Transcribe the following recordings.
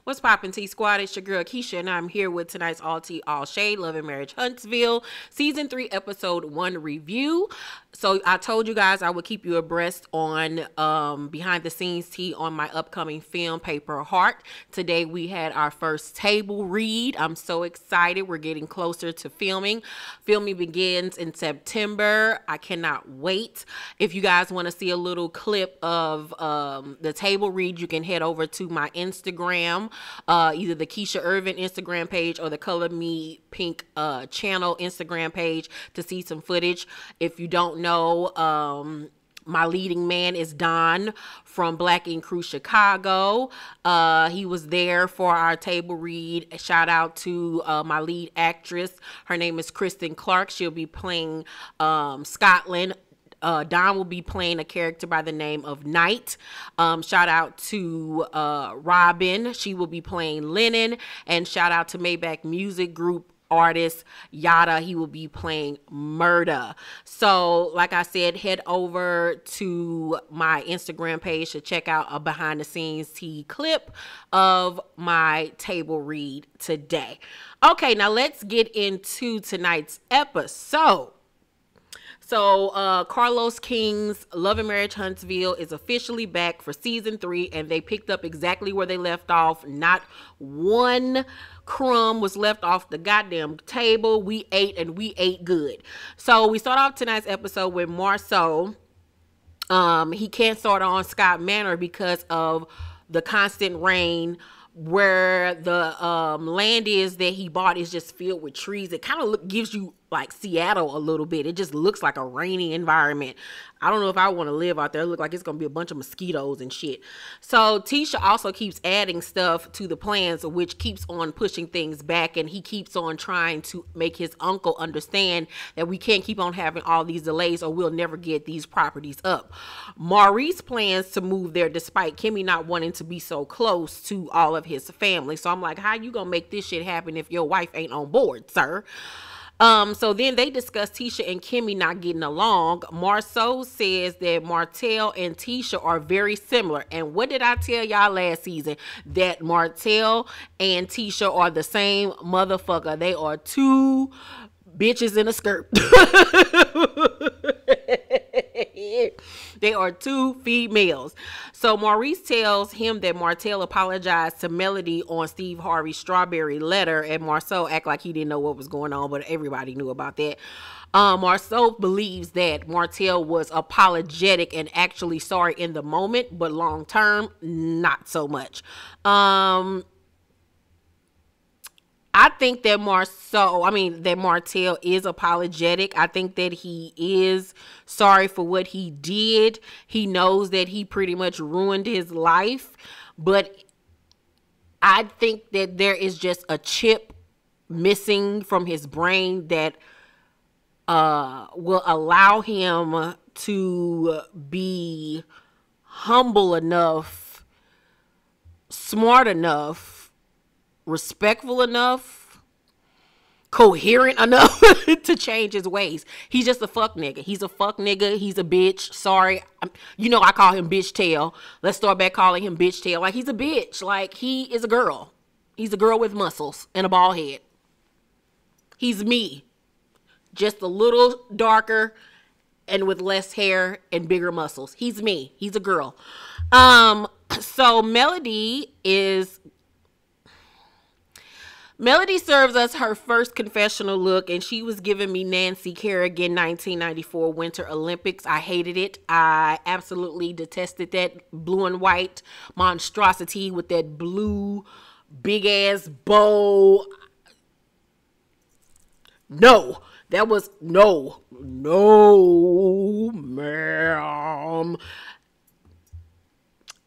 What's poppin', T Squad? It's your girl Keisha, and I'm here with tonight's All Tea All Shade Love and Marriage Huntsville Season 3 Episode 1 review. So I told you guys I would keep you abreast on behind the scenes tea on my upcoming film, Paper Heart. Today we had our first table read. I'm so excited. We're getting closer to filming. Filming begins in September. I cannot wait. If you guys want to see a little clip of the table read, you can head over to my Instagram, either the Keisha Irvin Instagram page or the Color Me Pink channel Instagram page to see some footage. If you don't know, my leading man is Don from Black Ink Crew Chicago. He was there for our table read. Shout out to my lead actress. Her name is Kristen Clark. She'll be playing Scotland. Don will be playing a character by the name of Knight. Shout out to Robin. She will be playing Lennon. And shout out to Maybach Music Group artist Yada. He will be playing Murda. So like I said, head over to my Instagram page to check out a behind the scenes tea clip of my table read today. Okay, now let's get into tonight's episode. So Carlos King's Love and Marriage Huntsville is officially back for season 3, and they picked up exactly where they left off. Not one crumb was left off the goddamn table. We ate, and we ate good. So we start off tonight's episode with Marceau. He can't start on Scott Manor because of the constant rain. Where the land is that he bought is just filled with trees. It kind of gives you like Seattle a little bit. It just looks like a rainy environment. I don't know if I want to live out there. It looks like it's going to be a bunch of mosquitoes and shit. So Tisha also keeps adding stuff to the plans, which keeps on pushing things back. And he keeps on trying to make his uncle understand that we can't keep on having all these delays or we'll never get these properties up. Maurice plans to move there despite Kimmy not wanting to be so close to all of his family. So I'm like, how you gonna make this shit happen if your wife ain't on board, sir? So then they discuss Tisha and Kimmy not getting along. Marceau says that Martell and Tisha are very similar. And what did I tell y'all last season? That Martell and Tisha are the same motherfucker. They are two bitches in a skirt. They are two females. So Maurice tells him that Martell apologized to Melody on Steve Harvey's Strawberry Letter, and Marceau act like he didn't know what was going on, but everybody knew about that. Marceau believes that Martell was apologetic and actually sorry in the moment, but long term, not so much. I think that Martell is apologetic. I think that he is sorry for what he did. He knows that he pretty much ruined his life. But I think that there is just a chip missing from his brain that will allow him to be humble enough, smart enough, respectful enough, coherent enough to change his ways. He's just a fuck nigga. He's a fuck nigga. He's a bitch. Sorry. I call him bitch tail. Let's start back calling him bitch tail. Like, he's a bitch. Like, he is a girl. He's a girl with muscles and a bald head. He's me. Just a little darker and with less hair and bigger muscles. He's me. He's a girl. So Melody serves us her first confessional look, and she was giving me Nancy Kerrigan 1994 Winter Olympics. I hated it. I absolutely detested that blue and white monstrosity with that blue big ass bow. No, that was no, ma'am.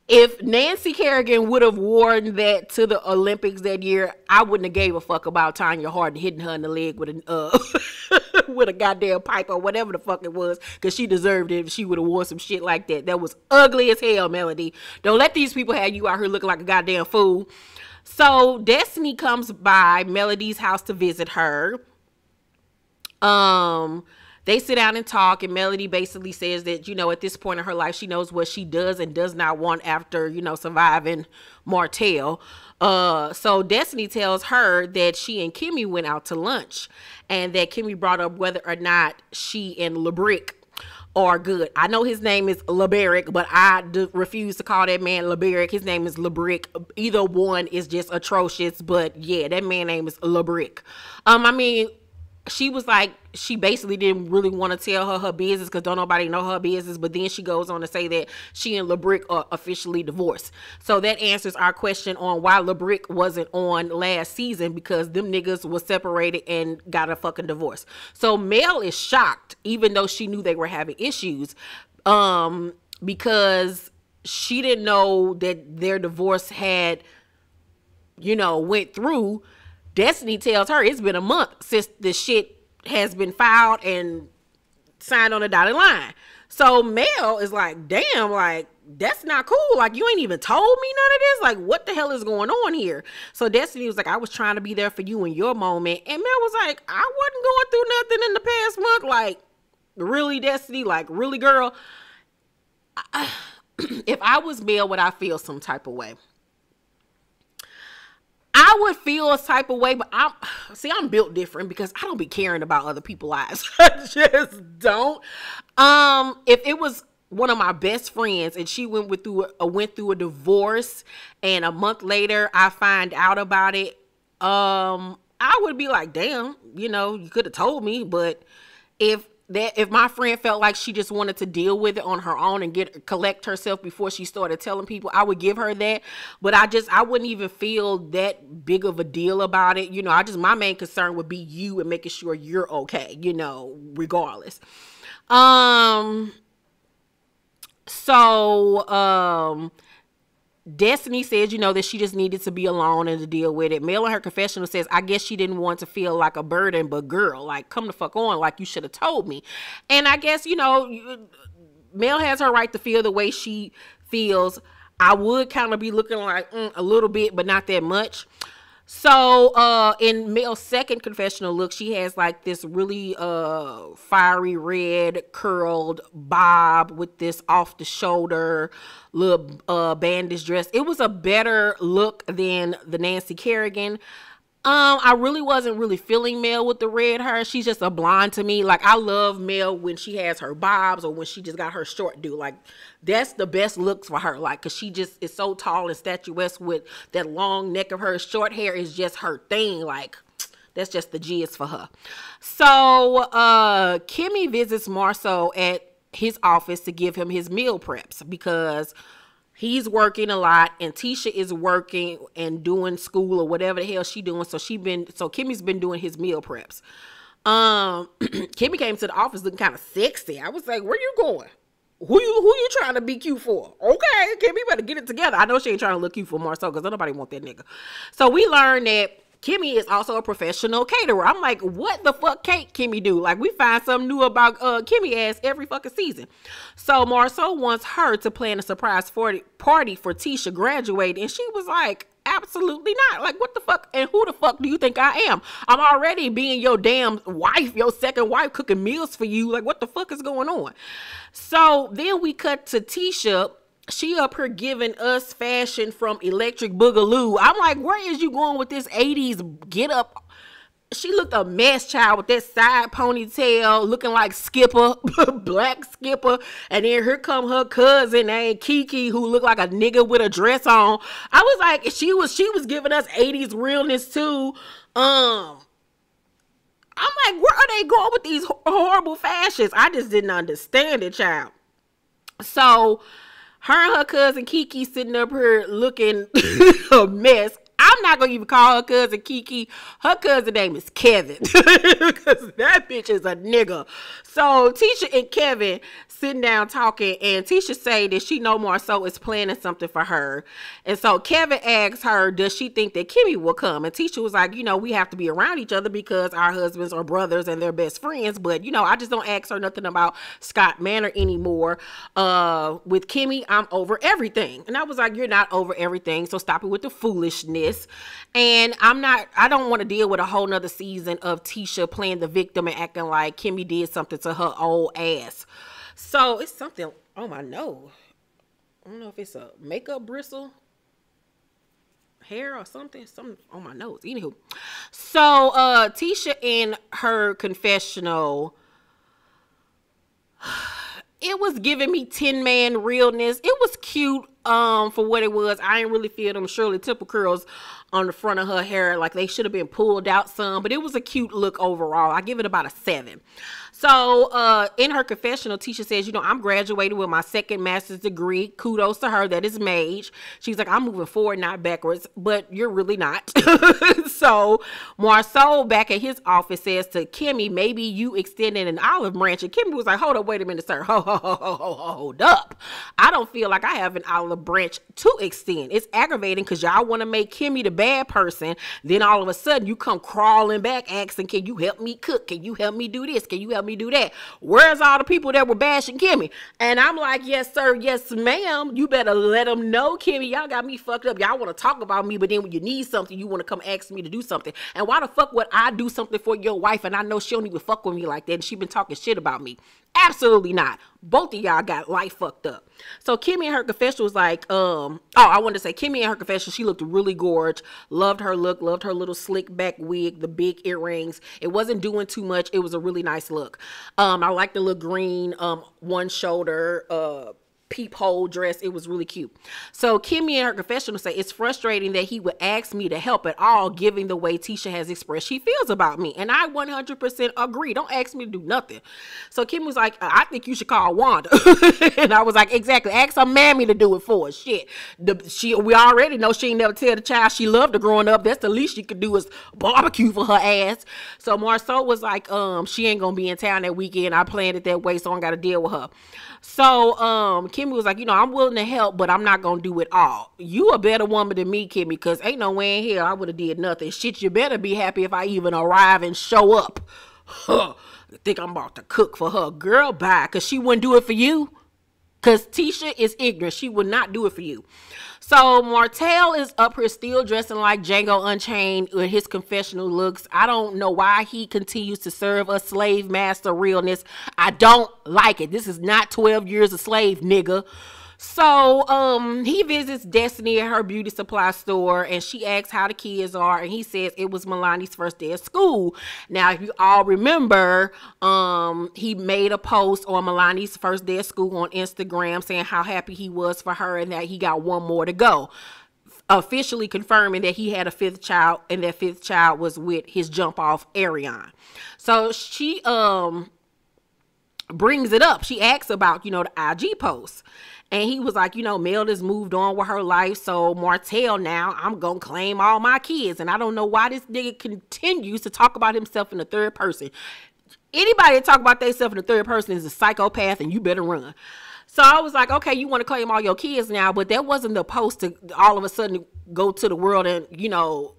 If Nancy Kerrigan would have worn that to the Olympics that year, I wouldn't have gave a fuck about Tanya Harding hitting her in the leg with a with a goddamn pipe or whatever the fuck it was, because she deserved it if she would have worn some shit like that. That was ugly as hell, Melody. Don't let these people have you out here looking like a goddamn fool. So Destiny comes by Melody's house to visit her. They sit down and talk, and Melody basically says that, you know, at this point in her life, she knows what she does and does not want after, you know, surviving Martell. So Destiny tells her that she and Kimmy went out to lunch, and that Kimmy brought up whether or not she and LeBrick are good. I know his name is LeBarick, but I refuse to call that man LeBarick. His name is LeBrick. Either one is just atrocious, but yeah, that man name is LeBrick. I mean, she was like, she basically didn't really want to tell her business because don't nobody know her business. But then she goes on to say that she and LeBrick are officially divorced. So that answers our question on why LeBrick wasn't on last season, because them niggas was separated and got a fucking divorce. So Mel is shocked, even though she knew they were having issues, because she didn't know that their divorce had, you know, went through. Destiny tells her it's been a month since the shit has been filed and signed on the dotted line. So Mel is like, damn, like, that's not cool. Like, you ain't even told me none of this. Like, what the hell is going on here? So Destiny was like, I was trying to be there for you in your moment. And Mel was like, I wasn't going through nothing in the past month. Like, really, Destiny? Like, really, girl? If I was Mel, would I feel some type of way? I would feel a type of way, but I'm built different because I don't be caring about other people's lives. I just don't. If it was one of my best friends and she went through a divorce, and a month later I find out about it, I would be like, damn, you know, you could have told me. But if my friend felt like she just wanted to deal with it on her own and collect herself before she started telling people, I would give her that. But I wouldn't even feel that big of a deal about it. You know, my main concern would be you and making sure you're okay, you know, regardless. Destiny says, you know, that she just needed to be alone and to deal with it. Mel in her confessional says, I guess she didn't want to feel like a burden, but girl, like, come the fuck on, like, you should have told me. And I guess, you know, Mel has her right to feel the way she feels. I would kind of be looking like a little bit, but not that much. So in Mel's second confessional look, she has like this really fiery red curled bob with this off the shoulder little bandage dress. It was a better look than the Nancy Kerrigan. I really wasn't really feeling Mel with the red hair. She's just a blonde to me. Like, I love Mel when she has her bobs or when she just got her short do. Like, that's the best looks for her. Like, cause she just is so tall and statuesque with that long neck of hers. Short hair is just her thing. Like, that's just the jizz for her. So, Kimmy visits Marceau at his office to give him his meal preps because he's working a lot and Tisha is working and doing school or whatever the hell she doing. So Kimmy's been doing his meal preps. Kimmy came to the office looking kind of sexy. I was like, where you going? Who you trying to be cute for? Okay, Kimmy, better get it together. I know she ain't trying to look cute for Marceau because nobody want that nigga. So we learned that Kimmy is also a professional caterer. I'm like, what the fuck can't Kimmy do? Like, we find something new about Kimmy ass every fucking season. So Marceau wants her to plan a surprise party for Tisha graduating. And she was like, absolutely not. Like, what the fuck? And who the fuck do you think I am? I'm already being your damn wife, your second wife, cooking meals for you. Like, what the fuck is going on? So then we cut to Tisha. She up here giving us fashion from Electric Boogaloo. I'm like, where is you going with this 80s get up? She looked a mess, child, with that side ponytail, looking like Skipper, Black Skipper. And then here come her cousin named Kiki, who looked like a nigga with a dress on. I was like, she was giving us 80s realness too. I'm like, where are they going with these horrible fashions? I just didn't understand it, child. So her and her cousin Kiki sitting up here looking a mess. I'm not going to even call her cousin Kiki. Her cousin name is Kevin. Because that bitch is a nigga. So Tisha and Kevin sitting down talking. And Tisha say that she no more so is planning something for her. And so Kevin asks her, does she think that Kimmy will come? And Tisha was like, you know, we have to be around each other because our husbands are brothers and they're best friends. But, you know, I just don't ask her nothing about Scott Manor anymore. With Kimmy, I'm over everything. And I was like, you're not over everything. So stop it with the foolishness. this. And I don't want to deal with a whole nother season of Tisha playing the victim and acting like Kimmy did something to her old ass. So it's something on my nose. I don't know if it's a makeup bristle, hair or something on my nose. Anywho, so Tisha in her confessional, it was giving me Tin Man realness. It was cute for what it was. I ain't really feel them Shirley Temple curls on the front of her hair. Like, they should have been pulled out some, but it was a cute look overall. I give it about a 7. So in her confessional, Tisha says, you know, I'm graduating with my 2nd master's degree. Kudos to her. That is MAGE. She's like, I'm moving forward, not backwards, but you're really not. So Marceau back at his office says to Kimmy, maybe you extended an olive branch. And Kimmy was like, hold up, wait a minute, sir. Hold up. I don't feel like I have an olive branch to extend. It's aggravating because y'all want to make Kimmy the bad person. Then all of a sudden you come crawling back asking, can you help me cook? Can you help me do this? Can you help me do that? Where's all the people that were bashing Kimmy? And I'm like, yes, sir. Yes, ma'am. You better let them know, Kimmy. Y'all got me fucked up. Y'all want to talk about me, but then when you need something, you want to come ask me to do something. And why the fuck would I do something for your wife? And I know she don't even fuck with me like that. And she been talking shit about me. Absolutely not. Both of y'all got life fucked up. So Kimmy in her confession was like, I wanted to say Kimmy in her confession, she looked really gorgeous. Loved her look, loved her little slick back wig, the big earrings. It wasn't doing too much. It was a really nice look. I like the little green one shoulder peephole dress. It was really cute. So Kimmy in her confessional say, it's frustrating that he would ask me to help at all, given the way Tisha has expressed she feels about me. And I 100% agree. Don't ask me to do nothing. So Kimmy was like, I think you should call Wanda. And I was like, exactly. Ask her mammy to do it for us. Shit. We already know she ain't never tell the child she loved her growing up. That's the least she could do is barbecue for her ass. So Marceau was like, she ain't gonna be in town that weekend. I planned it that way, so I gotta deal with her. So Kimmy was like, you know, I'm willing to help, but I'm not gonna do it all. You a better woman than me, Kimmy, because ain't no way in here I would have did nothing. Shit, you better be happy if I even arrive and show up. Think I'm about to cook for her. Girl, bye, because she wouldn't do it for you. Because Tisha is ignorant. She would not do it for you. So Martell is up here still dressing like Django Unchained with his confessional looks. I don't know why he continues to serve a slave master realness. I don't like it. This is not 12 years a slave, nigga. So he visits Destiny at her beauty supply store, and she asks how the kids are, and he says it was Milani's first day of school. Now, if you all remember, he made a post on Milani's first day of school on Instagram saying how happy he was for her and that he got one more to go, officially confirming that he had a 5th child, and that 5th child was with his jump off Ariane. So she brings it up. She asks about, you know, the IG post. And he was like, you know, Mel has moved on with her life. So Martell now, I'm going to claim all my kids. And I don't know why this nigga continues to talk about himself in the 3rd person. Anybody that talk about themselves in the 3rd person is a psychopath, and you better run. So I was like, okay, you want to claim all your kids now. But that wasn't the post to all of a sudden go to the world and, you know,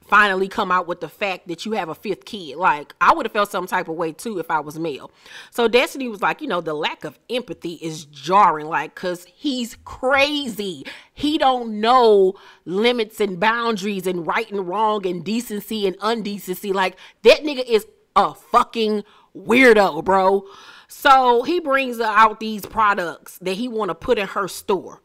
finally come out with the fact that you have a 5th kid. Like, I would have felt some type of way too if I was male. So Destiny was like, you know, the lack of empathy is jarring, like, cause he's crazy. He don't know limits and boundaries and right and wrong and decency and undecency. Like, that nigga is a fucking weirdo, bro. So he brings out these products that he want to put in her store.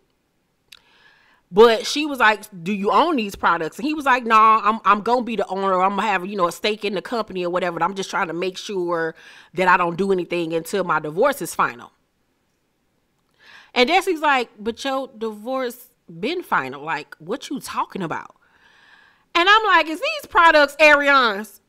But she was like, do you own these products? And he was like, nah, I'm going to be the owner. I'm going to have, you know, a stake in the company or whatever. I'm just trying to make sure that I don't do anything until my divorce is final. And Destiny's like, but your divorce been final. Like, what you talking about? And I'm like, is these products Ariane's?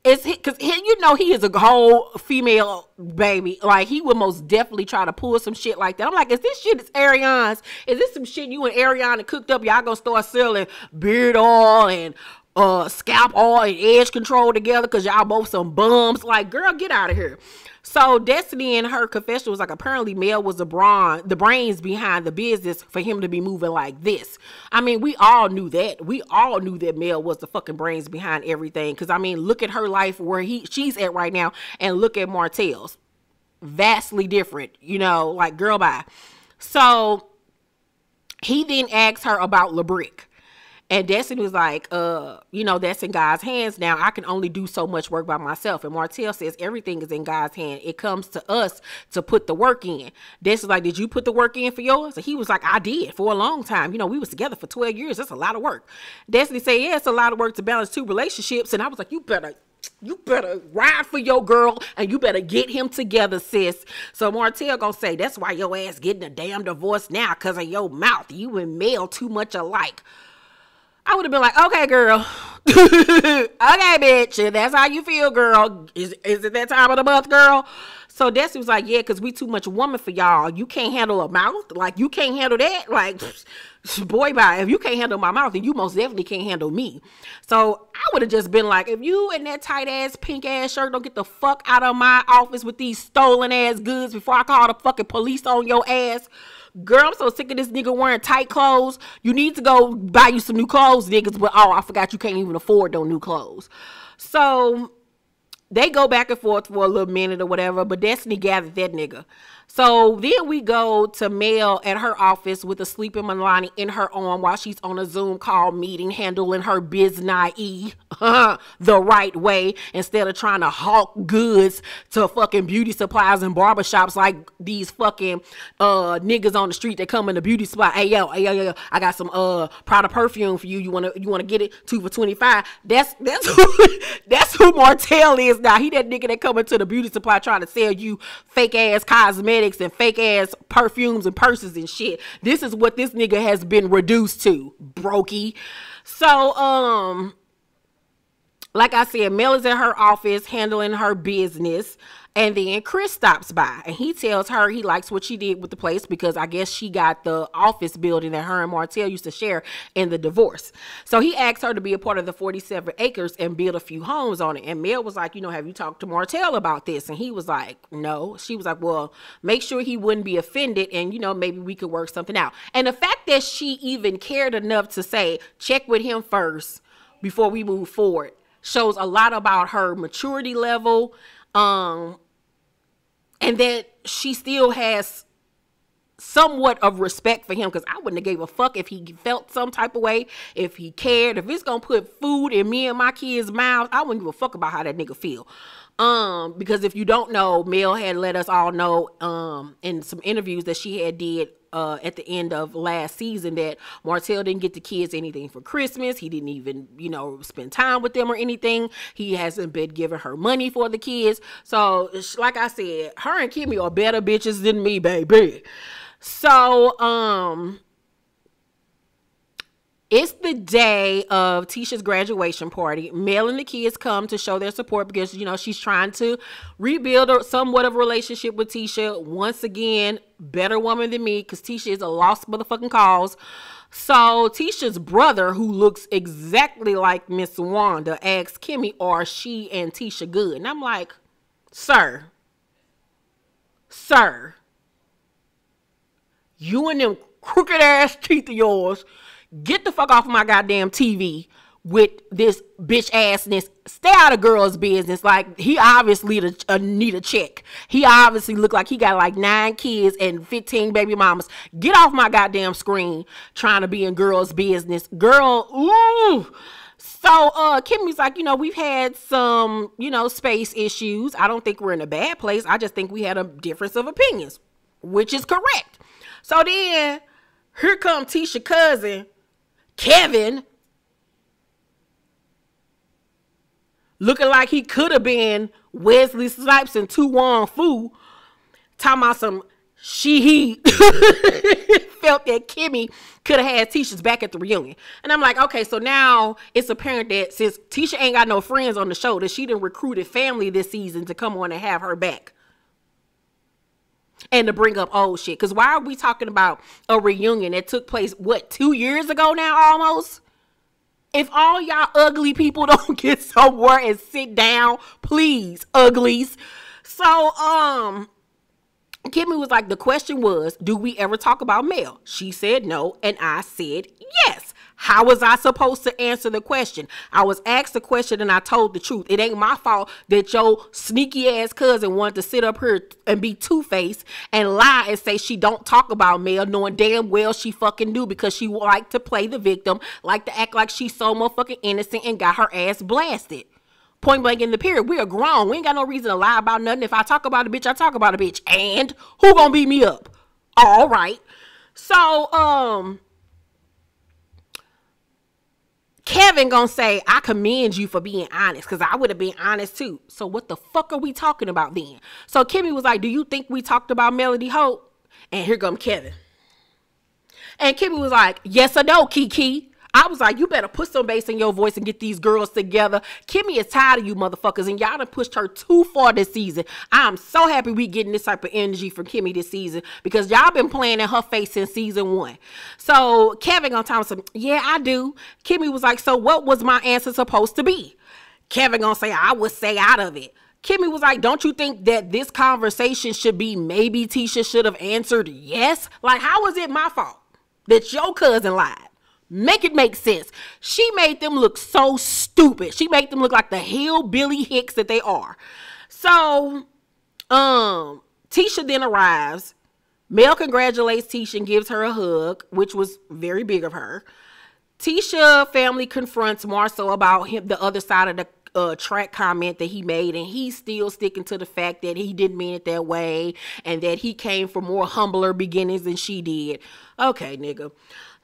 Is he, because you know he is a whole female baby. Like, he would most definitely try to pull some shit like that. I'm like, is this shit is Ariane's? Is this some shit you and Ariane cooked up? Y'all gonna start selling beard oil and scalp oil and edge control together because y'all both some bums? Like, girl, get out of here. So Destiny in her confession was like, apparently Mel was the brains behind the business for him to be moving like this. I mean, we all knew that. We all knew that Mel was the fucking brains behind everything. Because, I mean, look at her life where she's at right now, and look at Martell's. Vastly different, you know, like, girl, bye. So he then asks her about LeBrick. And Destiny was like, you know, that's in God's hands now. I can only do so much work by myself. And Martell says everything is in God's hand. It comes to us to put the work in. Destiny's like, did you put the work in for yours? And he was like, I did for a long time. You know, we was together for 12 years. That's a lot of work. Destiny said, yeah, it's a lot of work to balance 2 relationships. And I was like, you better ride for your girl and you better get him together, sis. So Martell gonna say, that's why your ass getting a damn divorce now, because of your mouth. You and Mel too much alike. I would have been like, okay, girl. Okay, bitch. If that's how you feel, girl. Is it that time of the month, girl? So Destiny was like, yeah, because we too much woman for y'all. You can't handle a mouth. Like, you can't handle that. Like, boy, bye. If you can't handle my mouth, then you most definitely can't handle me. So I would have just been like, if you in that tight ass, pink ass shirt, don't get the fuck out of my office with these stolen ass goods before I call the fucking police on your ass. Girl, I'm so sick of this nigga wearing tight clothes. You need to go buy you some new clothes, niggas. But, oh, I forgot you can't even afford no new clothes. So they go back and forth for a little minute or whatever. But Destiny gathered that nigga. So then we go to Mel at her office with a sleeping Milani in her arm while she's on a Zoom call meeting, handling her business the right way, instead of trying to hawk goods to fucking beauty supplies and barbershops like these fucking niggas on the street that come in the beauty supply. Hey yo, I got some Prada perfume for you. You wanna get it 2 for $25? That's who Martell is now. He that nigga that come into the beauty supply trying to sell you fake ass cosmetics and fake ass perfumes and purses and shit. This is what this nigga has been reduced to, brokey. So like I said, Mel is in her office handling her business, and then Chris stops by and he tells her he likes what she did with the place because I guess she got the office building that her and Martell used to share in the divorce. So he asked her to be a part of the 47 acres and build a few homes on it. And Mel was like, you know, have you talked to Martell about this? And he was like, no. She was like, well, make sure he wouldn't be offended and, you know, maybe we could work something out. And the fact that she even cared enough to say, check with him first before we move forward, shows a lot about her maturity level, and that she still has somewhat of respect for him, because I wouldn't have gave a fuck if he felt some type of way, if he cared. If it's gonna put food in me and my kids' mouths, I wouldn't give a fuck about how that nigga feel. Because if you don't know, Mel had let us all know in some interviews that she had did at the end of last season that Martell didn't get the kids anything for Christmas. He didn't even, you know, spend time with them or anything. He hasn't been giving her money for the kids. So, like I said, her and Kimmy are better bitches than me, baby. So, it's the day of Tisha's graduation party. Mel and the kids come to show their support because, you know, she's trying to rebuild somewhat of a relationship with Tisha. Once again, better woman than me, because Tisha is a lost motherfucking cause. So Tisha's brother, who looks exactly like Miss Wanda, asks Kimmy, are she and Tisha good? And I'm like, sir, you and them crooked ass teeth of yours, get the fuck off of my goddamn TV with this bitch assness. Stay out of girls' business. Like, he obviously need a check. He obviously look like he got like 9 kids and 15 baby mamas. Get off my goddamn screen trying to be in girls' business. Girl, ooh. So Kimmy's like, you know, we've had some, you know, space issues. I don't think we're in a bad place. I just think we had a difference of opinions, which is correct. So then here come Tisha's cousin, Kevin, looking like he could have been Wesley Snipes and Tu Wong Fu, talking about some he felt that Kimmy could have had Tisha's back at the reunion. And I'm like, okay, so now it's apparent that since Tisha ain't got no friends on the show, that she done recruited family this season to come on and have her back. And to bring up old shit. Because why are we talking about a reunion that took place, what, 2 years ago now almost? If all y'all ugly people don't get somewhere and sit down, please, uglies. So, Kimmy was like, the question was, do we ever talk about Mel? She said no, and I said yes. How was I supposed to answer the question? I was asked the question and I told the truth. It ain't my fault that your sneaky ass cousin wanted to sit up here and be two-faced and lie and say she don't talk about Mel, knowing damn well she fucking do, because she like to play the victim, like to act like she's so motherfucking innocent and got her ass blasted. Point blank in the period. We are grown. We ain't got no reason to lie about nothing. If I talk about a bitch, I talk about a bitch. And who gonna beat me up? All right. So, Kevin gonna say, I commend you for being honest, because I would have been honest too. So what the fuck are we talking about then? So Kimmy was like, do you think we talked about Melody Hope? And here comes Kevin. And Kimmy was like, yes or no, Kiki? I was like, you better put some bass in your voice and get these girls together. Kimmy is tired of you motherfuckers, and y'all done pushed her too far this season. I'm so happy we getting this type of energy from Kimmy this season, because y'all been playing in her face since season 1. So Kevin gonna tell him, yeah, I do. Kimmy was like, so what was my answer supposed to be? Kevin gonna say, I would say out of it. Kimmy was like, don't you think that this conversation should be maybe Tisha should have answered yes? Like, how is it my fault that your cousin lied? Make it make sense. She made them look so stupid. She made them look like the hillbilly hicks that they are. So, Tisha then arrives. Mel congratulates Tisha and gives her a hug, which was very big of her. Tisha family confronts Marcel about him, the other side of the track comment that he made, and he's still sticking to the fact that he didn't mean it that way and that he came from more humbler beginnings than she did. Okay, nigga.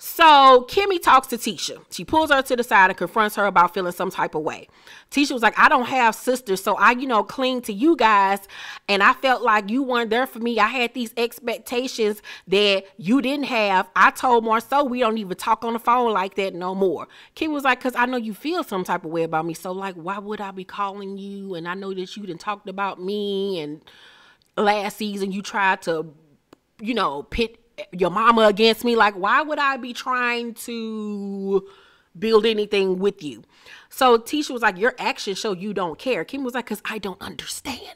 So Kimmy talks to Tisha. She pulls her to the side and confronts her about feeling some type of way. Tisha was like, I don't have sisters, so I, cling to you guys, and I felt like you weren't there for me. I had these expectations that you didn't have. I told Marceau we don't even talk on the phone like that no more. Kimmy was like, because I know you feel some type of way about me, so like, why would I be calling you? And I know that you done talked about me, and last season you tried to, pit your mama against me. Like, why would I be trying to build anything with you? So Tisha was like, your actions show you don't care. Kim was like, because I don't understand.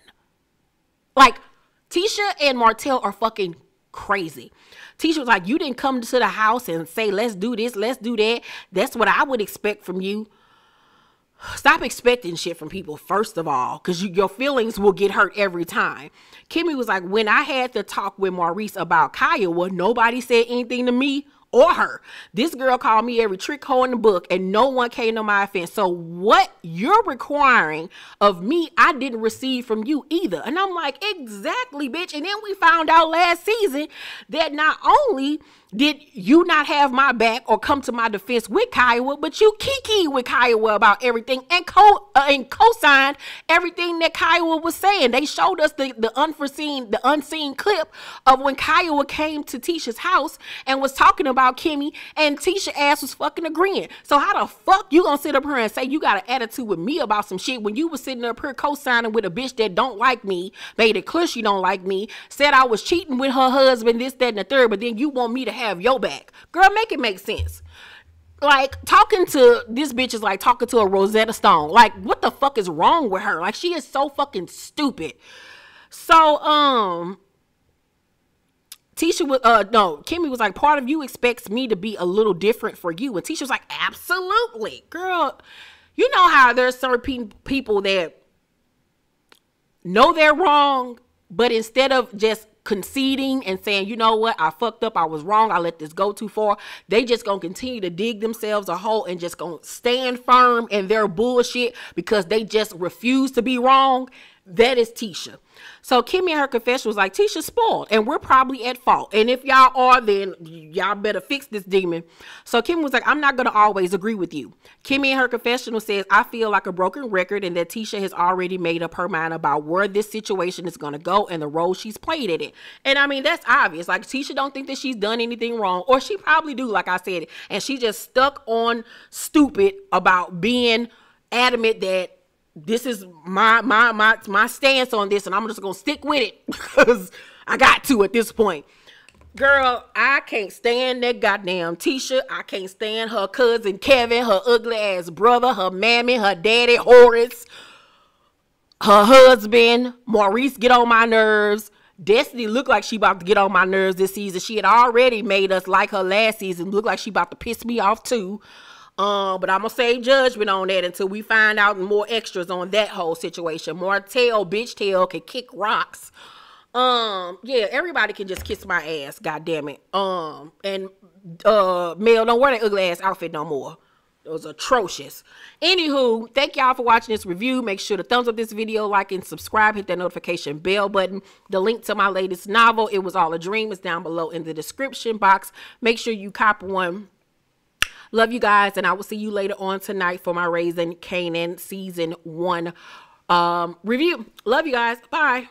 Like, Tisha and Martell are fucking crazy. Tisha was like, you didn't come to the house and say, let's do this, let's do that. That's what I would expect from you. Stop expecting shit from people, first of all, because your feelings will get hurt every time. Kimmy was like, when I had to talk with Maurice about Kiowa, nobody said anything to me or her. This girl called me every trick hole in the book, and no one came to my offense. So what you're requiring of me, I didn't receive from you either. And I'm like, exactly, bitch. And then we found out last season that not only did you not have my back or come to my defense with Kiowa, but you kiki with Kiowa about everything and co-signed everything that Kiowa was saying. They showed us the unseen clip of when Kiowa came to Tisha's house and was talking about Kimmy, and Tisha ass was fucking agreeing. So how the fuck you gonna sit up here and say you got an attitude with me about some shit when you was sitting up here co-signing with a bitch that don't like me, made it clear she don't like me, said I was cheating with her husband, this, that, and the third, but then you want me to have your back? Girl, make it make sense. Like, talking to this bitch is like talking to a Rosetta Stone. Like, what the fuck is wrong with her? Like, she is so fucking stupid. So, Tisha was, Kimmy was like, part of you expects me to be a little different for you. And Tisha was like, absolutely. Girl, you know how there's certain people that know they're wrong, but instead of just conceding and saying, you know what, I fucked up, I was wrong, I let this go too far, they just gonna continue to dig themselves a hole and just gonna stand firm in their bullshit because they just refuse to be wrong. That is Tisha. So Kimmy and her confession was like, Tisha's spoiled and we're probably at fault. And if y'all are, then y'all better fix this demon. So Kimmy was like, I'm not going to always agree with you. Kimmy in her confessional says, I feel like a broken record and that Tisha has already made up her mind about where this situation is going to go and the role she's played in it. And I mean, that's obvious. Like, Tisha don't think that she's done anything wrong, or she probably do, like I said. And she just stuck on stupid about being adamant that this is my stance on this, and I'm just gonna stick with it because I got to at this point. Girl, I can't stand that goddamn Tisha. I can't stand her cousin Kevin, her ugly ass brother, her mammy, her daddy Horace, her husband Maurice get on my nerves. Destiny looked like she about to get on my nerves this season. She had already made us like her last season. Looked like she about to piss me off too. But I'm gonna save judgment on that until we find out more extras on that whole situation. Martell, bitch tail, can kick rocks. Yeah, everybody can just kiss my ass, god damn it. And Mel, don't wear that ugly ass outfit no more. It was atrocious. Anywho, thank y'all for watching this review. Make sure to thumbs up this video, like and subscribe, hit that notification bell button. The link to my latest novel, It Was All a Dream, is down below in the description box. Make sure you cop one. Love you guys, and I will see you later on tonight for my Raising Kanan season 1 review. Love you guys. Bye.